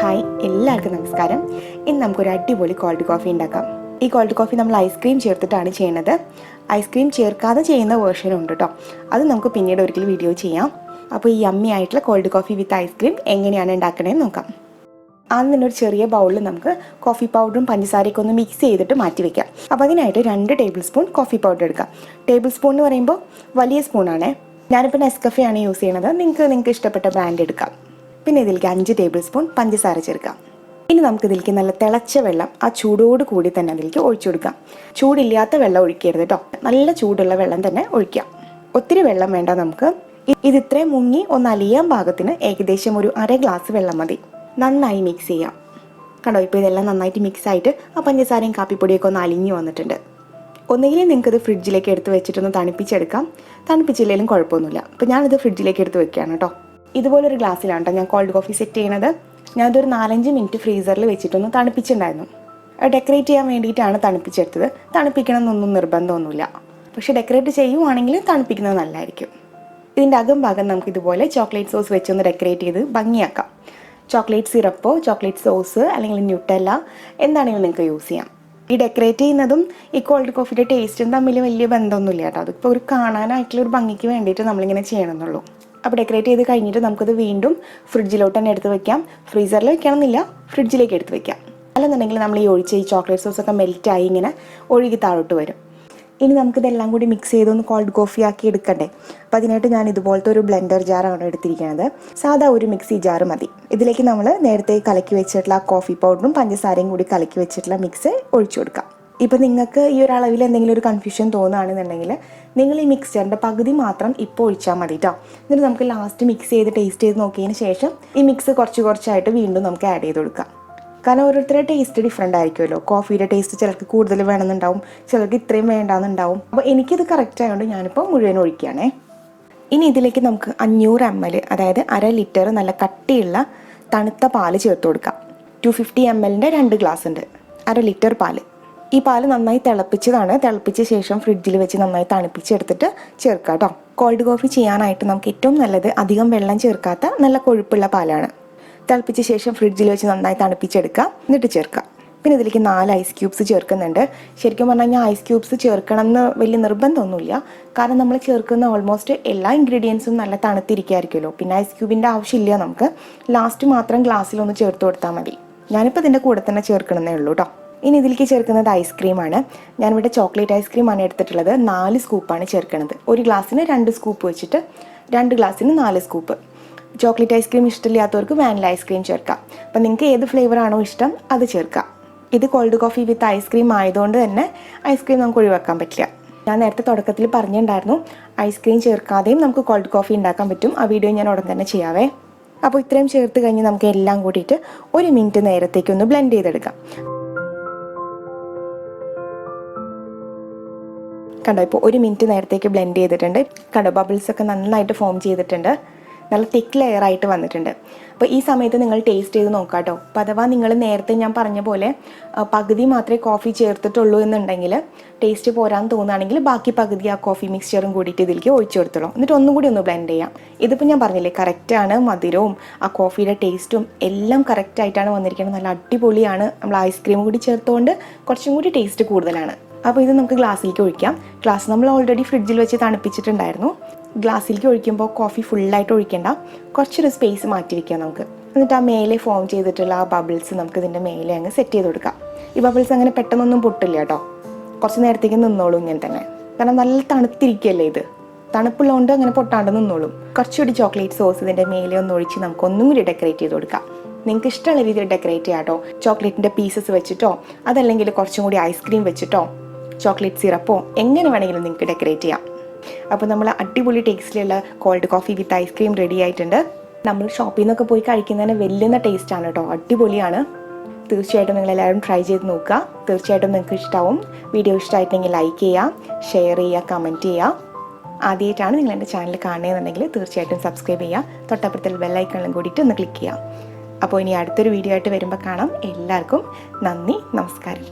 Hi, എല്ലാവർക്കും നമസ്കാരം. ഇന്ന് നമുക്കൊരു അടിപൊളി കോൾഡ് കോഫി ഉണ്ടാക്കാം. ഈ കോൾഡ് കോഫി നമ്മൾ ഐസ്ക്രീം ചേർത്തിട്ടാണ് ചെയ്യുന്നത്. ഐസ്ക്രീം ചേർക്കാതെ ചെയ്യുന്ന വേർഷനും ഉണ്ട് കേട്ടോ. അത് നമുക്ക് പിന്നീട് ഒരിക്കലും വീഡിയോ ചെയ്യാം. അപ്പോൾ ഈ യമ്മി ആയിട്ടുള്ള കോൾഡ് കോഫി വിത്ത് ഐസ്ക്രീം എങ്ങനെയാണ് ഉണ്ടാക്കണേന്ന് നോക്കാം. ആദ്യം തന്നെ ഒരു ചെറിയ ബൗളിൽ നമുക്ക് കോഫി പൗഡറും പഞ്ചസാരയൊക്കെ ഒന്ന് മിക്സ് ചെയ്തിട്ട് മാറ്റി വയ്ക്കാം. അപ്പോൾ അതിനായിട്ട് 2 ടേബിൾ സ്പൂൺ കോഫി പൗഡർ എടുക്കാം. ടേബിൾ സ്പൂൺ എന്ന് പറയുമ്പോൾ വലിയ സ്പൂണാണേ. ഞാനിപ്പോൾ നെസ്കഫേ ആണ് യൂസ് ചെയ്യണത്. നിങ്ങൾക്ക് ഇഷ്ടപ്പെട്ട ബ്രാൻഡ് എടുക്കാം. പിന്നെ ഇതിലേക്ക് 5 ടേബിൾ സ്പൂൺ പഞ്ചസാര ചേർക്കാം. ഇനി നമുക്കിതിലേക്ക് നല്ല തിളച്ച വെള്ളം ആ ചൂടോട് കൂടി തന്നെ അതിലേക്ക് ഒഴിച്ചു കൊടുക്കാം. ചൂടില്ലാത്ത വെള്ളം ഒഴിക്കരുത് കേട്ടോ, നല്ല ചൂടുള്ള വെള്ളം തന്നെ ഒഴിക്കാം. ഒത്തിരി വെള്ളം വേണ്ട നമുക്ക്. ഇത് ഇത്രയും മുങ്ങി ഒന്ന് അലിയാൻ പാകത്തിന് ഏകദേശം ഒരു 1/2 ഗ്ലാസ് വെള്ളം മതി. നന്നായി മിക്സ് ചെയ്യാം. കണ്ടോ, ഇപ്പോൾ ഇതെല്ലാം നന്നായിട്ട് മിക്സ് ആയിട്ട് ആ പഞ്ചസാരയും കാപ്പിപ്പൊടിയൊക്കെ ഒന്ന് അലിഞ്ഞു വന്നിട്ടുണ്ട്. ഒന്നുകിൽ നിങ്ങൾക്കിത് ഫ്രിഡ്ജിലേക്ക് എടുത്ത് വെച്ചിട്ടൊന്ന് തണുപ്പിച്ചെടുക്കാം. തണുപ്പിച്ചില്ലെങ്കിലും കുഴപ്പമൊന്നുമില്ല. അപ്പോൾ ഞാനിത് ഫ്രിഡ്ജിലേക്ക് എടുത്ത് വെക്കുകയാണ് കേട്ടോ. ഇതുപോലൊരു ഗ്ലാസ്സിലാണ് കേട്ടോ ഞാൻ കോൾഡ് കോഫി സെറ്റ് ചെയ്യണത്. ഞാനതൊരു 4-5 മിനിറ്റ് ഫ്രീസറിൽ വെച്ചിട്ടൊന്ന് തണുപ്പിച്ചിട്ടുണ്ടായിരുന്നു. ഡെക്കറേറ്റ് ചെയ്യാൻ വേണ്ടിയിട്ടാണ് തണുപ്പിച്ചെടുത്തത്. തണുപ്പിക്കണം എന്നൊന്നും നിർബന്ധമൊന്നുമില്ല. പക്ഷെ ഡെക്കറേറ്റ് ചെയ്യുവാണെങ്കിൽ തണുപ്പിക്കുന്നത് നല്ലതായിരിക്കും. ഇതിൻ്റെ അകം ഭാഗം നമുക്ക് ഇതുപോലെ ചോക്ലേറ്റ് സോസ് വെച്ചൊന്ന് ഡെക്കറേറ്റ് ചെയ്ത് ഭംഗിയാക്കാം. ചോക്ലേറ്റ് സിറപ്പോ ചോക്ലേറ്റ് സോസ് അല്ലെങ്കിൽ ന്യൂട്ടെല്ല എന്താണെങ്കിലും നിങ്ങൾക്ക് യൂസ് ചെയ്യാം. ഈ ഡെക്കറേറ്റ് ചെയ്യുന്നതും ഈ കോൾഡ് കോഫിയുടെ ടേസ്റ്റും തമ്മിൽ വലിയ ബന്ധമൊന്നുമില്ല കേട്ടോ. അതിപ്പോൾ ഒരു കാണാനായിട്ടുള്ള ഒരു ഭംഗിക്ക് വേണ്ടിയിട്ട് നമ്മളിങ്ങനെ ചെയ്യണമെന്നുള്ളൂ. അപ്പോൾ ഡെക്കറേറ്റ് ചെയ്ത് കഴിഞ്ഞിട്ട് നമുക്കത് വീണ്ടും ഫ്രിഡ്ജിലോട്ട് തന്നെ എടുത്ത് വെക്കാം. ഫ്രീസറിൽ വെക്കണമെന്നില്ല, ഫ്രിഡ്ജിലേക്ക് എടുത്ത് വെക്കാം. അല്ലെന്നുണ്ടെങ്കിൽ നമ്മൾ ഈ ഒഴിച്ച ഈ ചോക്ലേറ്റ് സോസൊക്കെ മെൽറ്റായി ഇങ്ങനെ ഒഴുകി താഴോട്ട് വരും. ഇനി നമുക്കിതെല്ലാം കൂടി മിക്സ് ചെയ്തൊന്ന് കോൾഡ് കോഫി ആക്കി എടുക്കണ്ടേ. അപ്പോൾ അതിനായിട്ട് ഞാൻ ഇതുപോലത്തെ ഒരു ബ്ലെൻഡർ ജാറാണ് എടുത്തിരിക്കുന്നത്. സാധാ ഒരു മിക്സി ജാറ് മതി. ഇതിലേക്ക് നമ്മൾ നേരത്തെ കലക്കി വെച്ചിട്ടുള്ള കോഫി പൗഡറും പഞ്ചസാരയും കൂടി കലക്കി വെച്ചിട്ടുള്ള മിക്സ് ഒഴിച്ചു കൊടുക്കാം. ഇപ്പോൾ നിങ്ങൾക്ക് ഈ ഒരു അളവിൽ എന്തെങ്കിലും ഒരു കൺഫ്യൂഷൻ തോന്നുകയാണെന്നുണ്ടെങ്കിൽ നിങ്ങൾ ഈ മിക്സ്ചറിൻ്റെ പകുതി മാത്രം ഇപ്പോൾ ഒഴിച്ചാൽ മതി കേട്ടോ. എന്നിട്ട് നമുക്ക് ലാസ്റ്റ് മിക്സ് ചെയ്ത് ടേസ്റ്റ് ചെയ്ത് നോക്കിയതിന് ശേഷം ഈ മിക്സ് കുറച്ചായിട്ട് വീണ്ടും നമുക്ക് ആഡ് ചെയ്ത് കൊടുക്കാം. കാരണം ഓരോരുത്തരുടെ ടേസ്റ്റ് ഡിഫറെൻ്റ് ആയിരിക്കുമല്ലോ. കോഫിയുടെ ടേസ്റ്റ് ചിലർക്ക് കൂടുതൽ വേണമെന്നുണ്ടാവും, ചിലർക്ക് ഇത്രയും വേണ്ടാന്നുണ്ടാവും. അപ്പോൾ എനിക്കിത് കറക്റ്റ് ആയതുകൊണ്ട് ഞാനിപ്പോൾ മുഴുവൻ ഒഴിക്കുകയാണേ. ഇനി ഇതിലേക്ക് നമുക്ക് 500 ml, അതായത് 1/2 ലിറ്റർ നല്ല കട്ടിയുള്ള തണുത്ത പാല് ചേർത്ത് കൊടുക്കാം. 250 ml 2 ഗ്ലാസ് ഉണ്ട്. 1/2 ലിറ്റർ പാല്. ഈ പാല് നന്നായി തിളപ്പിച്ചതാണ്. തിളപ്പിച്ച ശേഷം ഫ്രിഡ്ജിൽ വെച്ച് നന്നായി തണുപ്പിച്ചെടുത്തിട്ട് ചേർക്കുക കേട്ടോ. കോൾഡ് കോഫി ചെയ്യാനായിട്ട് നമുക്ക് ഏറ്റവും നല്ലത് അധികം വെള്ളം ചേർക്കാത്ത നല്ല കൊഴുപ്പുള്ള പാലാണ്. തിളപ്പിച്ച ശേഷം ഫ്രിഡ്ജിൽ വെച്ച് നന്നായി തണുപ്പിച്ചെടുക്കുക, എന്നിട്ട് ചേർക്കുക. പിന്നെ ഇതിലേക്ക് 4 ഐസ് ക്യൂബ്സ് ചേർക്കുന്നുണ്ട്. ശരിക്കും പറഞ്ഞു കഴിഞ്ഞാൽ ഐസ് ക്യൂബ്സ് ചേർക്കണം എന്ന് വലിയ നിർബന്ധമൊന്നുമില്ല. കാരണം നമ്മൾ ചേർക്കുന്ന ഓൾമോസ്റ്റ് എല്ലാ ഇൻഗ്രീഡിയൻസും നല്ല തണുത്തിരിക്കുമായിരിക്കുമല്ലോ. പിന്നെ ഐസ് ക്യൂബിൻ്റെ ആവശ്യമില്ല നമുക്ക്. ലാസ്റ്റ് മാത്രം ഗ്ലാസ്സിലൊന്ന് ചേർത്ത് കൊടുത്താൽ മതി. ഞാനിപ്പോൾ ഇതിൻ്റെ കൂടെ തന്നെ ചേർക്കണമെന്നേ ഉള്ളൂ കേട്ടോ. ഇനി ഇതിലേക്ക് ചേർക്കുന്നത് ഐസ്ക്രീമാണ്. ഞാനിവിടെ ചോക്ലേറ്റ് ഐസ്ക്രീമാണ് എടുത്തിട്ടുള്ളത്. 4 സ്കൂപ്പാണ് ചേർക്കുന്നത്. ഒരു ഗ്ലാസ്സിന് 2 സ്കൂപ്പ് വെച്ചിട്ട് 2 ഗ്ലാസ്സിന് 4 സ്കൂപ്പ്. ചോക്ലേറ്റ് ഐസ്ക്രീം ഇഷ്ടമില്ലാത്തവർക്ക് വാനില ഐസ്ക്രീം ചേർക്കാം. അപ്പം നിങ്ങൾക്ക് ഏത് ഫ്ലേവറാണോ ഇഷ്ടം അത് ചേർക്കാം. ഇത് കോൾഡ് കോഫി വിത്ത് ഐസ്ക്രീം ആയതുകൊണ്ട് തന്നെ ഐസ്ക്രീം നമുക്ക് ഒഴിവാക്കാൻ പറ്റില്ല. ഞാൻ നേരത്തെ തുടക്കത്തിൽ പറഞ്ഞിട്ടുണ്ടായിരുന്നു ഐസ്ക്രീം ചേർക്കാതെയും നമുക്ക് കോൾഡ് കോഫി ഉണ്ടാക്കാൻ പറ്റും. ആ വീഡിയോ ഞാൻ ഉടൻ തന്നെ ചെയ്യാവേ. അപ്പോൾ ഇത്രയും ചേർത്ത് കഴിഞ്ഞ് നമുക്ക് എല്ലാം കൂടിയിട്ട് 1 മിനിറ്റ് നേരത്തേക്കൊന്ന് ബ്ലെൻഡ് ചെയ്തെടുക്കാം. കണ്ടോ, ഇപ്പോൾ 1 മിനിറ്റ് നേരത്തേക്ക് ബ്ലെൻഡ് ചെയ്തിട്ടുണ്ട്. കണ്ടോ, ബബിൾസൊക്കെ നന്നായിട്ട് ഫോം ചെയ്തിട്ടുണ്ട്. നല്ല തിക്ക് ലെയറായിട്ട് വന്നിട്ടുണ്ട്. അപ്പോൾ ഈ സമയത്ത് നിങ്ങൾ ടേസ്റ്റ് ചെയ്ത് നോക്കാം കേട്ടോ. അപ്പോൾ അഥവാ നിങ്ങൾ നേരത്തെ ഞാൻ പറഞ്ഞ പോലെ പകുതി മാത്രമേ കോഫി ചേർത്തിട്ടുള്ളൂ എന്നുണ്ടെങ്കിൽ ടേസ്റ്റ് പോരാൻ തോന്നുകയാണെങ്കിൽ ബാക്കി പകുതി ആ കോഫി മിക്സ്ചറും കൂടിയിട്ട് ഇതിലേക്ക് ഒഴിച്ചു കൊടുത്തോളൂ. എന്നിട്ട് ഒന്നും കൂടി ഒന്ന് ബ്ലെൻഡ് ചെയ്യാം. ഇതിപ്പോൾ ഞാൻ പറഞ്ഞില്ലേ, കറക്റ്റാണ്. മധുരവും ആ കോഫിയുടെ ടേസ്റ്റും എല്ലാം കറക്റ്റായിട്ടാണ് വന്നിരിക്കുന്നത്. നല്ല അടിപൊളിയാണ്. നമ്മൾ ഐസ്ക്രീം കൂടി ചേർത്തുകൊണ്ട് കുറച്ചും കൂടി ടേസ്റ്റ് കൂടുതലാണ്. അപ്പോൾ ഇത് നമുക്ക് ഗ്ലാസ്സിലേക്ക് ഒഴിക്കാം. ഗ്ലാസ് നമ്മൾ ഓൾറെഡി ഫ്രിഡ്ജിൽ വെച്ച് തണുപ്പിച്ചിട്ടുണ്ടായിരുന്നു. ഗ്ലാസ്സിലേക്ക് ഒഴിക്കുമ്പോൾ കോഫി ഫുള്ളായിട്ട് ഒഴിക്കേണ്ട, കുറച്ചൊരു സ്പേസ് മാറ്റി വയ്ക്കാം നമുക്ക്. എന്നിട്ട് ആ മേലെ ഫോം ചെയ്തിട്ടുള്ള ആ ബബിൾസ് നമുക്ക് ഇതിൻ്റെ മേലെ അങ്ങ് സെറ്റ് ചെയ്ത് കൊടുക്കാം. ഈ ബബിൾസ് അങ്ങനെ പെട്ടെന്നൊന്നും പൊട്ടില്ല കേട്ടോ. കുറച്ച് നേരത്തേക്ക് നിന്നോളും ഇങ്ങനെ തന്നെ. കാരണം നല്ല തണുത്തിരിക്കുകയല്ലേ ഇത്. തണുപ്പുള്ളതുകൊണ്ട് അങ്ങനെ പൊട്ടാണ്ട് നിന്നോളും. കുറച്ചുകൂടി ചോക്ലേറ്റ് സോസ് ഇതിൻ്റെ മേലെ ഒന്ന് ഒഴിച്ച് നമുക്ക് ഒന്നും കൂടി ഡെക്കറേറ്റ് ചെയ്ത് കൊടുക്കാം. നിങ്ങൾക്ക് ഇഷ്ടമുള്ള രീതിയിൽ ഡെക്കറേറ്റ് ചെയ്യാം കേട്ടോ. ചോക്ലേറ്റിൻ്റെ പീസസ് വെച്ചിട്ടോ അതല്ലെങ്കിൽ കുറച്ചും കൂടി ഐസ്ക്രീം വെച്ചിട്ടോ ചോക്ലേറ്റ് സിറപ്പോ എങ്ങനെ വേണമെങ്കിലും നിങ്ങൾക്ക് ഡെക്കറേറ്റ് ചെയ്യാം. അപ്പോൾ നമ്മൾ അടിപൊളി ടേസ്റ്റിലുള്ള cold coffee with ice cream ready ആയിട്ടുണ്ട്. നമ്മൾ ഷോപ്പിൽ നിന്നൊക്കെ പോയി കഴിക്കുന്നതിന് വെല്ലുന്ന ടേസ്റ്റാണ് കേട്ടോ. അടിപൊളിയാണ്. തീർച്ചയായിട്ടും നിങ്ങളെല്ലാവരും ട്രൈ ചെയ്ത് നോക്കുക. തീർച്ചയായിട്ടും നിങ്ങൾക്ക് ഇഷ്ടമാവും. വീഡിയോ ഇഷ്ടമായിട്ടുണ്ടെങ്കിൽ ലൈക്ക് ചെയ്യുക, ഷെയർ ചെയ്യുക, കമൻറ്റ് ചെയ്യുക. ആദ്യമായിട്ടാണ് നിങ്ങൾ എൻ്റെ ചാനൽ കാണുകയെന്നുണ്ടെങ്കിൽ തീർച്ചയായിട്ടും സബ്സ്ക്രൈബ് ചെയ്യുക. തൊട്ടപ്പുറത്തിൽ ബെല്ലൈക്കണിലും കൂടിയിട്ട് ഒന്ന് ക്ലിക്ക് ചെയ്യുക. അപ്പോൾ ഇനി അടുത്തൊരു വീഡിയോ ആയിട്ട് വരുമ്പോൾ കാണാം. എല്ലാവർക്കും നന്ദി, നമസ്കാരം.